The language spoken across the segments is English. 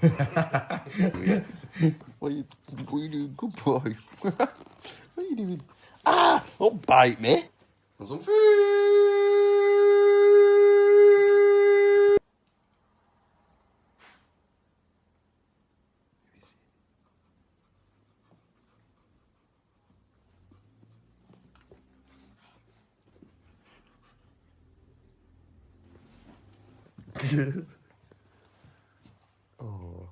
What are you doing? Good boy. What are you doing? Ah! Don't bite me. Want some food? Oh.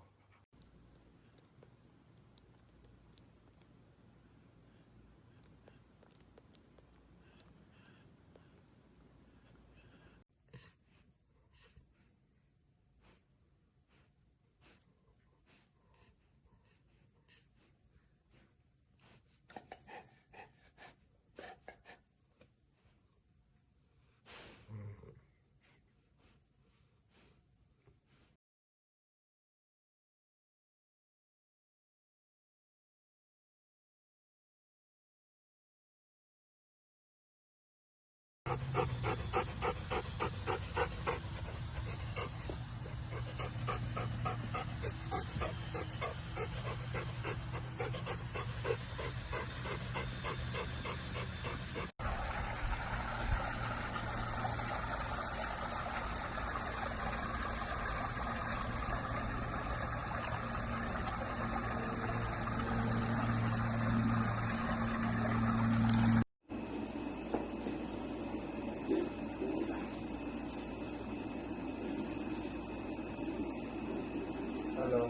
Hello.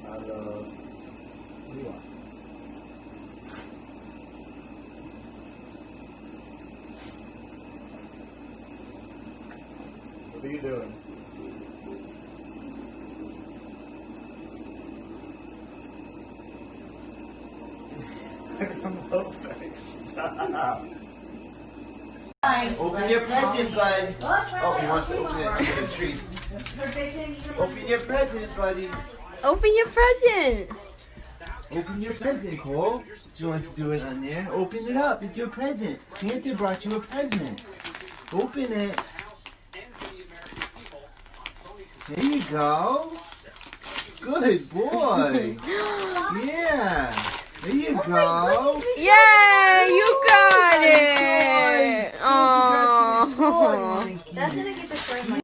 Hello. What do you want? What are you doing? Stop. Open your present, bud. Oh, he wants to open it for the treat. Open your present, buddy. Open your present. Open your present, Cole. She wants to do it on there. Open it up. It's your present. Santa brought you a present. Open it. There you go. Good boy. Yeah. There you go. Yeah, you got it. Oh. That's gonna get destroyed.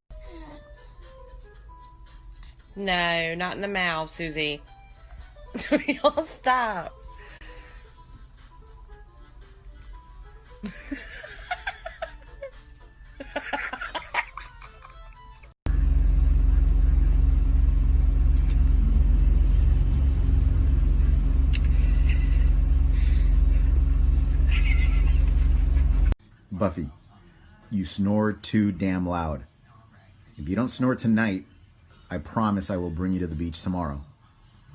No, not in the mouth, Susie. Y'all stop. Buffy, you snore too damn loud. If you don't snore tonight, I promise I will bring you to the beach tomorrow.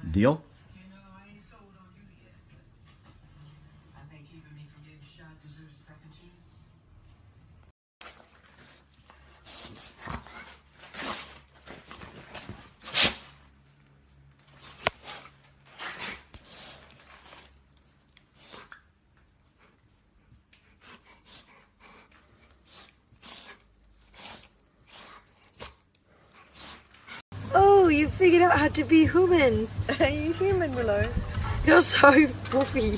Deal? Oh, you figured out how to be human. Are you human, Willow? You're so puffy.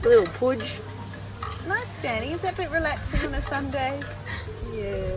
Little pudge. Nice, Danny. Is that a bit relaxing on a Sunday? Yeah.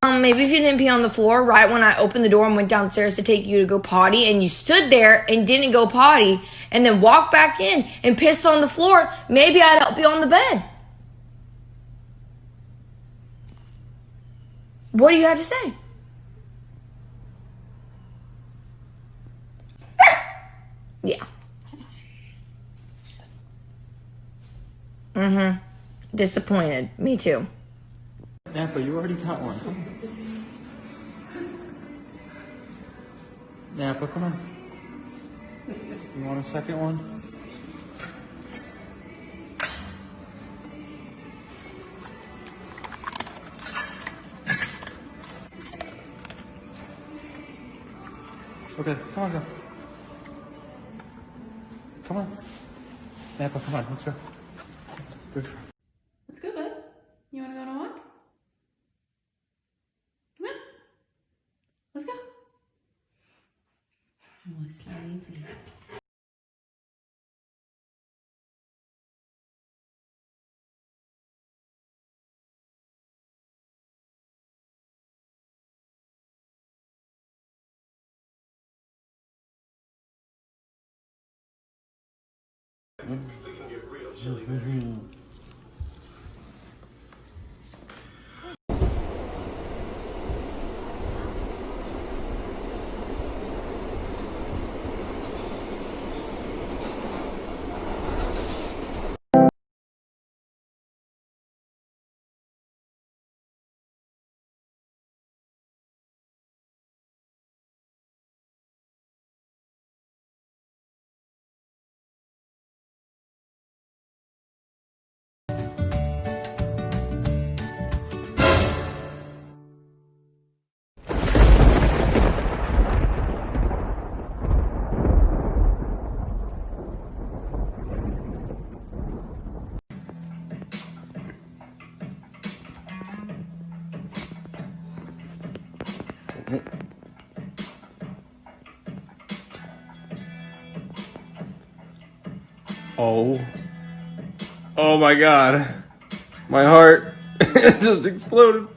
Maybe if you didn't pee on the floor right when I opened the door and went downstairs to take you to go potty, and you stood there and didn't go potty, and then walked back in and pissed on the floor, maybe I'd help you on the bed. What do you have to say? Yeah. Disappointed. Me too. Nappa, you already got one. Nappa, come on. You want a second one? Okay, come on, go. Come on. Nappa, come on, let's go. Good. Let's go, bud. You want to go on a walk? Come on. Let's go. Oh, sleepy. Oh my god. My heart just exploded.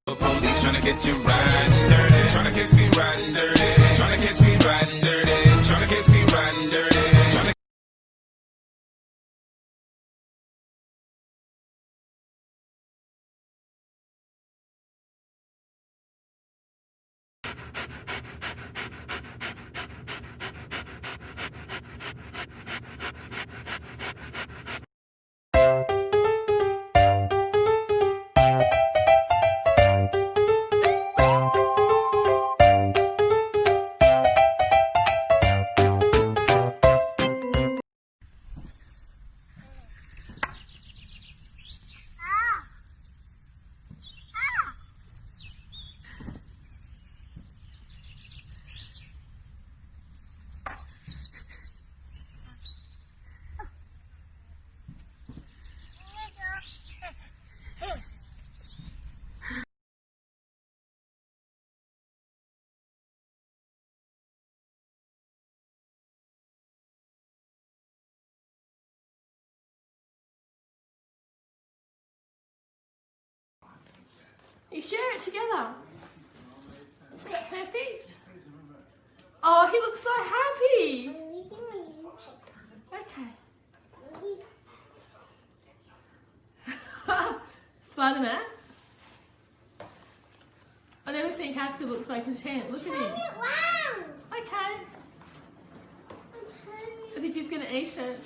Police trying to get you riding dirty, trying to catch me riding dirty, trying to catch me riding dirty, trying to catch me riding dirty, trying to. You share it together. Perfect. Oh, he looks so happy. Okay. Spider-Man. I've never seen Casper looks like a champ. Look at him. Okay. I think he's gonna eat it.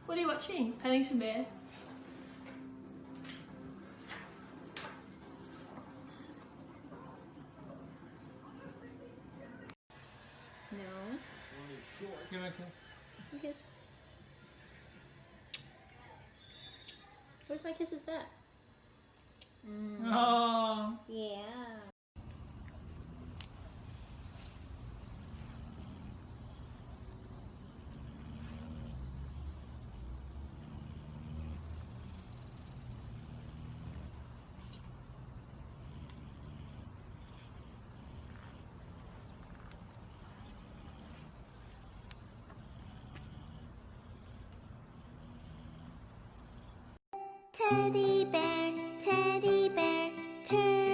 What are you watching? Paddington Bear. No. Give me a kiss. Kiss. Where's my kisses back? Oh. Yeah. Teddy bear, turn